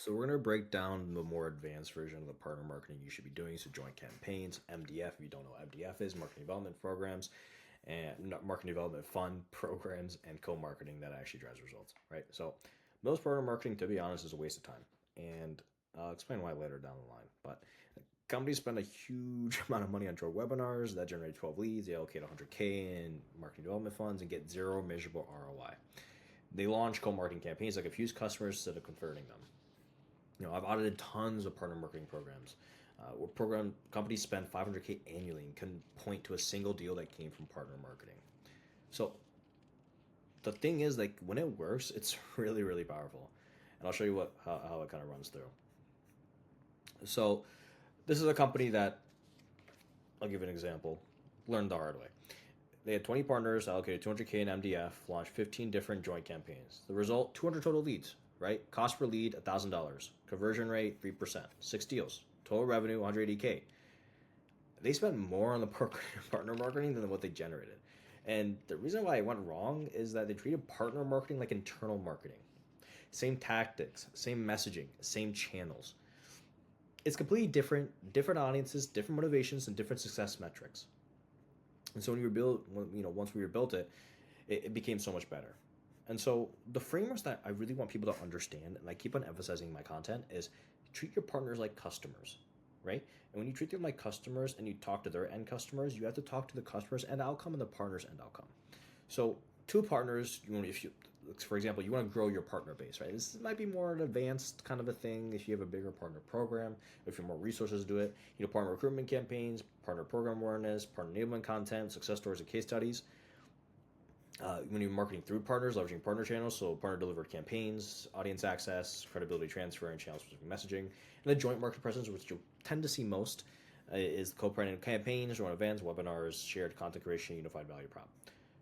So we're going to break down the more advanced version of the partner marketing you should be doing. So joint campaigns, MDF, if you don't know what MDF is, marketing development programs, and marketing development fund programs, and co-marketing that actually drives results, right? So most partner marketing, to be honest, is a waste of time. And I'll explain why later down the line. But companies spend a huge amount of money on short webinars that generate 12 leads. They allocate 100K in marketing development funds and get zero measurable ROI. They launch co-marketing campaigns that confuse customers instead of converting them. I've audited tons of partner marketing programs where program companies spend 500K annually and can point to a single deal that came from partner marketing. So the thing is, like, when it works, it's really, really powerful. And I'll show you how it kind of runs through. So this is a company that, I'll give you an example, learned the hard way. They had 20 partners, allocated 200K in MDF, launched 15 different joint campaigns. The result, 200 total leads, right? Cost per lead, $1,000. Conversion rate, 3%. 6 deals. Total revenue, 180K. They spent more on the partner marketing than what they generated. And the reason why it went wrong is that they treated partner marketing like internal marketing. Same tactics, same messaging, same channels. It's completely different audiences, different motivations, and different success metrics. And so once we rebuilt it, it became so much better. And so the frameworks that I really want people to understand, and I keep on emphasizing in my content, is treat your partners like customers, right? And when you treat them like customers and you talk to their end customers, you have to talk to the customers' end outcome and the partner's end outcome. So two partners, for example, you want to grow your partner base, right? This might be more an advanced kind of a thing if you have a bigger partner program, if you have more resources to do it. Partner recruitment campaigns, partner program awareness, partner enablement content, success stories, and case studies. When you're marketing through partners, leveraging partner channels, so partner delivered campaigns, audience access, credibility transfer, and channel specific messaging. And the joint market presence, which you'll tend to see most, is co-branded campaigns, joint events, webinars, shared content creation, unified value prop.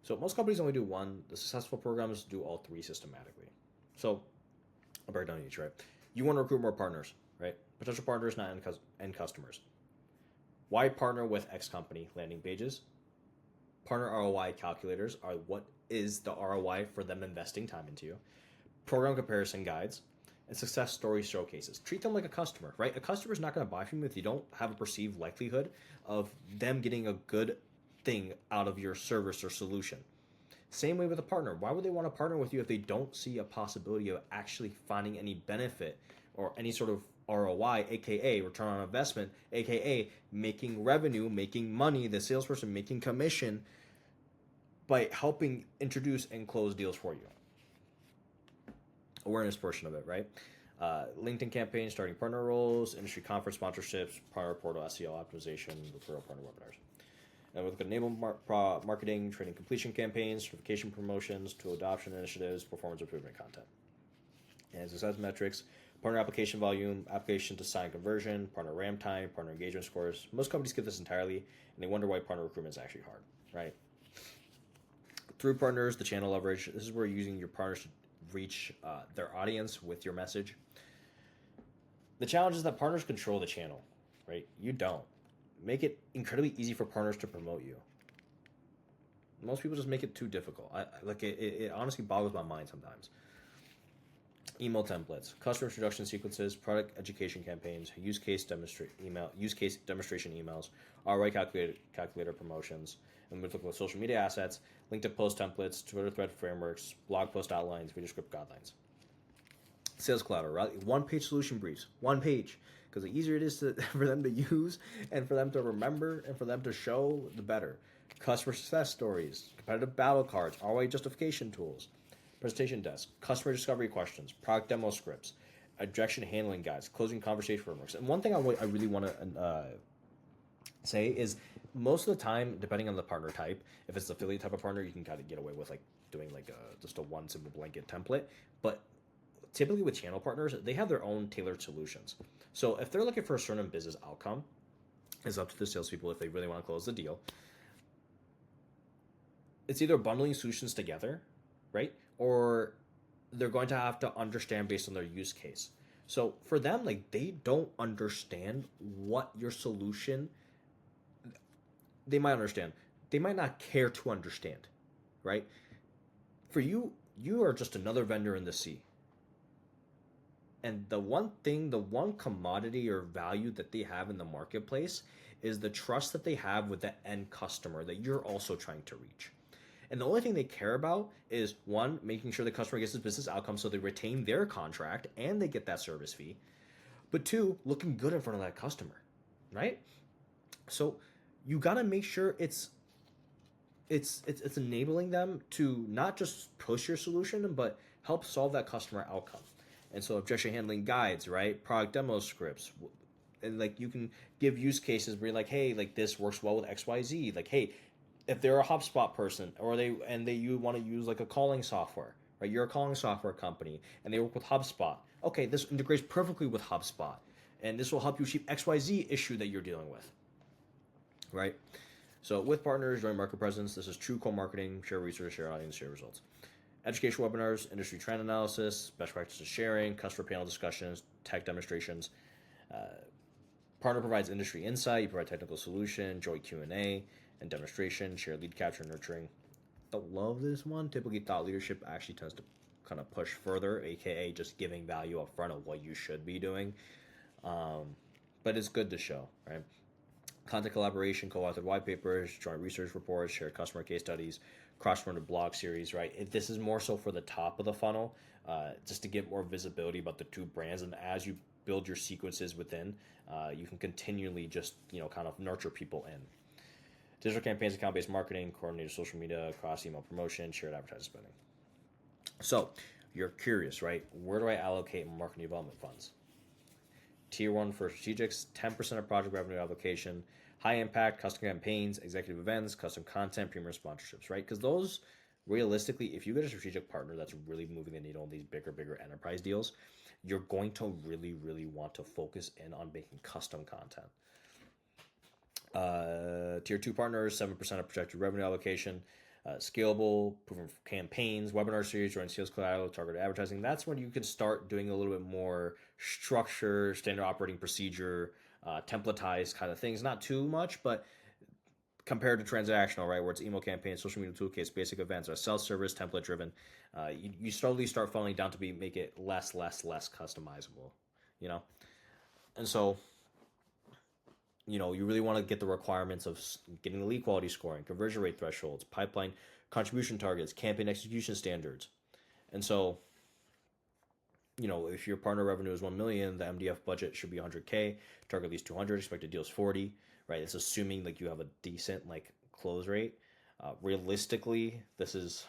So most companies only do one. The successful programs do all three systematically. So I'll break down each, right? You want to recruit more partners, right? Potential partners, not end customers. Why partner with X company? Landing pages. Partner ROI calculators are what is the ROI for them investing time into you. Program comparison guides and success story showcases. Treat them like a customer, right? A customer is not going to buy from you if you don't have a perceived likelihood of them getting a good thing out of your service or solution. Same way with a partner. Why would they want to partner with you if they don't see a possibility of actually finding any benefit or any sort of ROI, aka return on investment, aka making revenue, making money, the salesperson making commission by helping introduce and close deals for you? Awareness portion of it, right? LinkedIn campaigns, starting partner roles, industry conference sponsorships, partner portal SEO optimization, referral partner webinars. And with enablement marketing, training completion campaigns, certification promotions, tool adoption initiatives, performance improvement content. And success metrics, partner application volume, application to sign conversion, partner RAM time, partner engagement scores. Most companies skip this entirely, and they wonder why partner recruitment is actually hard, right? Through partners, the channel leverage. This is where you're using your partners to reach their audience with your message. The challenge is that partners control the channel, right? You don't. Make it incredibly easy for partners to promote you. Most people just make it too difficult. It honestly boggles my mind sometimes. Email templates, customer introduction sequences, product education campaigns, use case demonstration emails, ROI calculator promotions, and we look at social media assets, LinkedIn post templates, Twitter thread frameworks, blog post outlines, video script guidelines. Sales collateral, right? One-page solution briefs, one page, because the easier it is for them to use and for them to remember and for them to show, the better. Customer success stories, competitive battle cards, ROI justification tools, presentation desk, customer discovery questions, product demo scripts, objection handling guides, closing conversation frameworks. And one thing I really want to say is most of the time, depending on the partner type, if it's the affiliate type of partner, you can kind of get away with doing just a one simple blanket template. But typically with channel partners, they have their own tailored solutions. So if they're looking for a certain business outcome, it's up to the salespeople if they really want to close the deal. It's either bundling solutions together, right? Or they're going to have to understand based on their use case. So for them, they don't understand what your solution, they might understand. They might not care to understand, right? For you, you are just another vendor in the sea. And the one commodity or value that they have in the marketplace is the trust that they have with the end customer that you're also trying to reach. And the only thing they care about is one, making sure the customer gets his business outcome so they retain their contract and they get that service fee. But two, looking good in front of that customer, right? So you got to make sure it's enabling them to not just push your solution, but help solve that customer outcome. And so objection handling guides, right? Product demo scripts, and like you can give use cases where you're like, hey, like this works well with XYZ. Like, hey, if they're a HubSpot person or you want to use like a calling software, right? You're a calling software company and they work with HubSpot. Okay, this integrates perfectly with HubSpot, and this will help you achieve XYZ issue that you're dealing with, right? So with partners, joint market presence, this is true co-marketing, share research, share audience, share results. Educational webinars, industry trend analysis, best practices sharing, customer panel discussions, tech demonstrations. Partner provides industry insight, you provide technical solution, joint Q&A, and demonstration, share lead capture, nurturing. I love this one. Typically, thought leadership actually tends to kind of push further, aka just giving value up front of what you should be doing. But it's good to show, right? Content collaboration, co-authored white papers, joint research reports, shared customer case studies, cross-promoted blog series, right? This is more so for the top of the funnel, just to get more visibility about the two brands. And as you build your sequences within, you can continually just, kind of nurture people in. Digital campaigns, account-based marketing, coordinated social media, cross-email promotion, shared advertising spending. So you're curious, right? Where do I allocate marketing development funds? Tier 1 for strategics, 10% of project revenue allocation, high impact, custom campaigns, executive events, custom content, premium sponsorships, right? Because those, realistically, if you get a strategic partner that's really moving the needle on these bigger enterprise deals, you're going to really want to focus in on making custom content. Tier 2 partners, 7% of projected revenue allocation, scalable, proven campaigns, webinar series, joint sales collateral, targeted advertising. That's when you can start doing a little bit more structure, standard operating procedure, templatized kind of things. Not too much, but compared to transactional, right, where it's email campaigns, social media toolkits, basic events, or self-service, template-driven, you slowly start funneling down to make it less customizable, And so, you really want to get the requirements of getting the lead quality scoring, conversion rate thresholds, pipeline contribution targets, campaign execution standards. And so, if your partner revenue is 1 million, the MDF budget should be 100K, target at least 200, expected deals 40, right? It's assuming like you have a decent like close rate. Realistically, this is,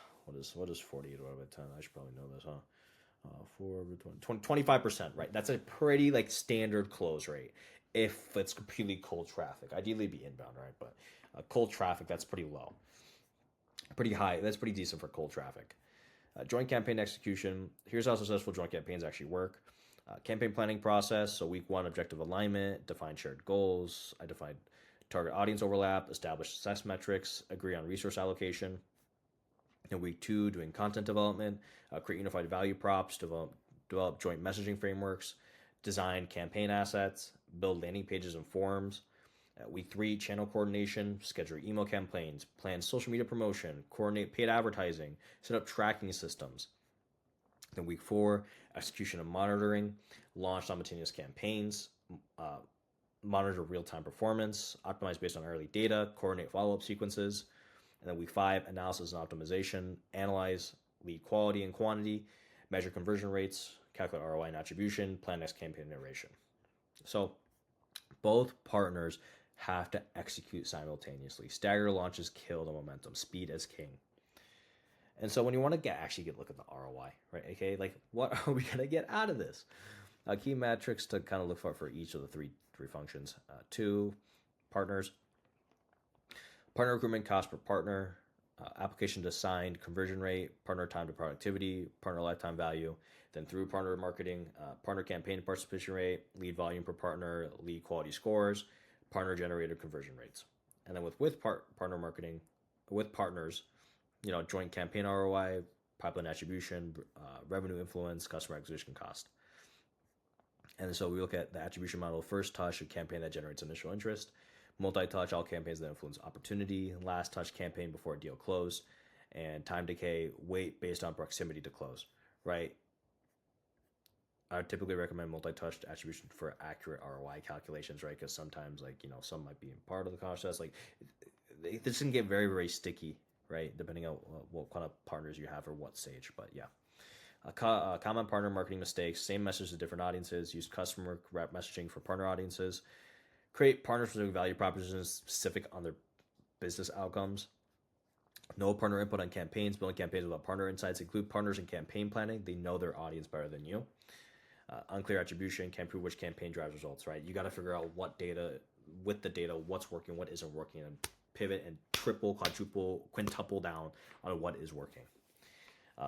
what is 40 divided by 10? I should probably know this, huh? 4 over 20, 25%, right? That's a pretty like standard close rate if it's completely cold traffic. Ideally, it'd be inbound, right? But cold traffic, that's pretty low. Pretty high. That's pretty decent for cold traffic. Joint campaign execution. Here's how successful joint campaigns actually work. Campaign planning process. So week 1, objective alignment, define shared goals, identify target audience overlap, establish success metrics, agree on resource allocation. In week 2, doing content development, create unified value props, develop joint messaging frameworks, design campaign assets, build landing pages and forms. Week 3, channel coordination, schedule email campaigns, plan social media promotion, coordinate paid advertising, set up tracking systems. Then week 4, execution and monitoring, launch simultaneous campaigns, monitor real-time performance, optimize based on early data, coordinate follow-up sequences. And then week 5, analysis and optimization, analyze lead quality and quantity, measure conversion rates, calculate ROI and attribution, plan next campaign iteration. So both partners have to execute simultaneously. Stagger launches kill the momentum. Speed is king. And so when you want to actually look at the ROI, right? Okay, like what are we gonna get out of this? Key metrics to kind of look for each of the three functions. 2, partners. Partner recruitment cost per partner, application to signed, conversion rate, partner time to productivity, partner lifetime value. Then through partner marketing, partner campaign participation rate, lead volume per partner, lead quality scores, partner generated conversion rates. And then with partner marketing, with partners, joint campaign ROI, pipeline attribution, revenue influence, customer acquisition cost. And so we look at the attribution model: first touch, a campaign that generates initial interest; multi-touch, all campaigns that influence opportunity; last touch, campaign before a deal close; and time decay, weight based on proximity to close, right? I typically recommend multi-touch attribution for accurate ROI calculations, right? Because sometimes, like, some might be part of the process. Like, this can get very, very sticky, right? Depending on what kind of partners you have or what stage. But yeah, common partner marketing mistakes: same message to different audiences. Use customer rep messaging for partner audiences. Create partner-specific value propositions specific on their business outcomes. No partner input on campaigns. Building campaigns without partner insights. Include partners in campaign planning. They know their audience better than you. Unclear attribution. Can't prove which campaign drives results, right? You got to figure out what data, with the data, what's working, what isn't working, and pivot and triple, quadruple, quintuple down on what is working.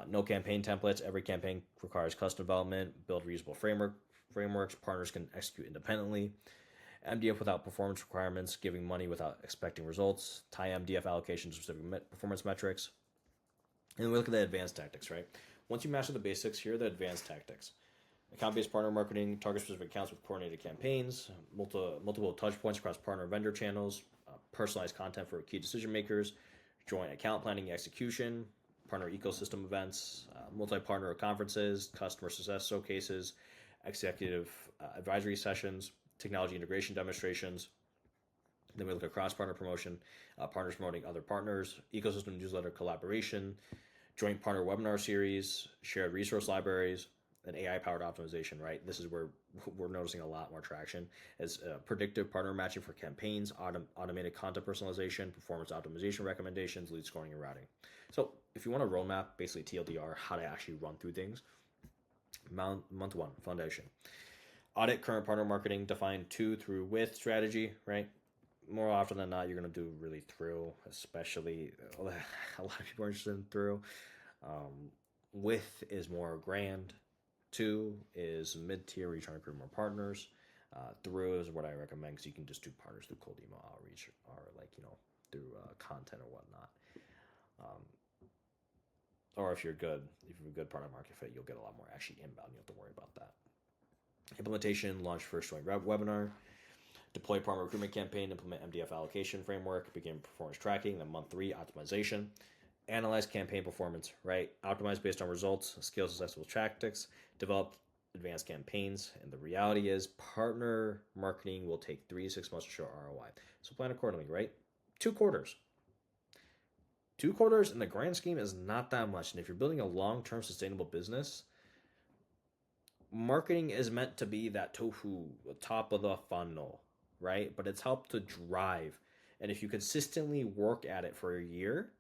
No campaign templates. Every campaign requires custom development. Build reusable frameworks. Partners can execute independently. MDF without performance requirements, giving money without expecting results. Tie MDF allocation to specific performance metrics. And then we look at the advanced tactics, right? Once you master the basics, here are the advanced tactics. Account-based partner marketing, target specific accounts with coordinated campaigns, multiple touch points across partner vendor channels, personalized content for key decision makers, joint account planning execution, partner ecosystem events, multi-partner conferences, customer success showcases, executive advisory sessions, technology integration demonstrations. Then we look at cross-partner promotion, partners promoting other partners, ecosystem newsletter collaboration, joint partner webinar series, shared resource libraries, and AI-powered optimization, right? This is where we're noticing a lot more traction as predictive partner matching for campaigns, automated content personalization, performance optimization recommendations, lead scoring, and routing. So if you want a roadmap, basically TLDR, how to actually run through things. Month one, foundation. Audit current partner marketing, define to, through, with strategy, right? More often than not, you're going to do really through, especially a lot of people are interested in through. With is more grand. To is mid-tier, where you're trying to create more partners. Through is what I recommend, because you can just do partners through cold email outreach or through content or whatnot. Or if you're a good partner market fit, you'll get a lot more actually inbound. You don't have to worry about that. Implementation, launch first joint webinar, deploy partner recruitment campaign, implement MDF allocation framework, begin performance tracking, then month 3, optimization, analyze campaign performance, right? Optimize based on results, scale successful tactics, develop advanced campaigns, and the reality is partner marketing will take 3 to 6 months to show ROI. So plan accordingly, right? 2 quarters. 2 quarters in the grand scheme is not that much. And if you're building a long-term sustainable business, marketing is meant to be that tofu, top of the funnel, right? But it's helped to drive. And if you consistently work at it for a year,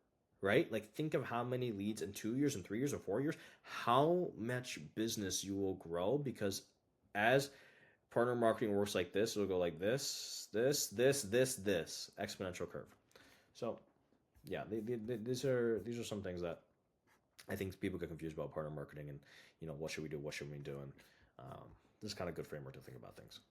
right? Like, think of how many leads in 2 years and 3 years and 4 years, how much business you will grow, because as partner marketing works like this, it'll go like this, exponential curve. So yeah, these are some things that I think people get confused about partner marketing, and what should we do, what should we do, and this is kind of good framework to think about things.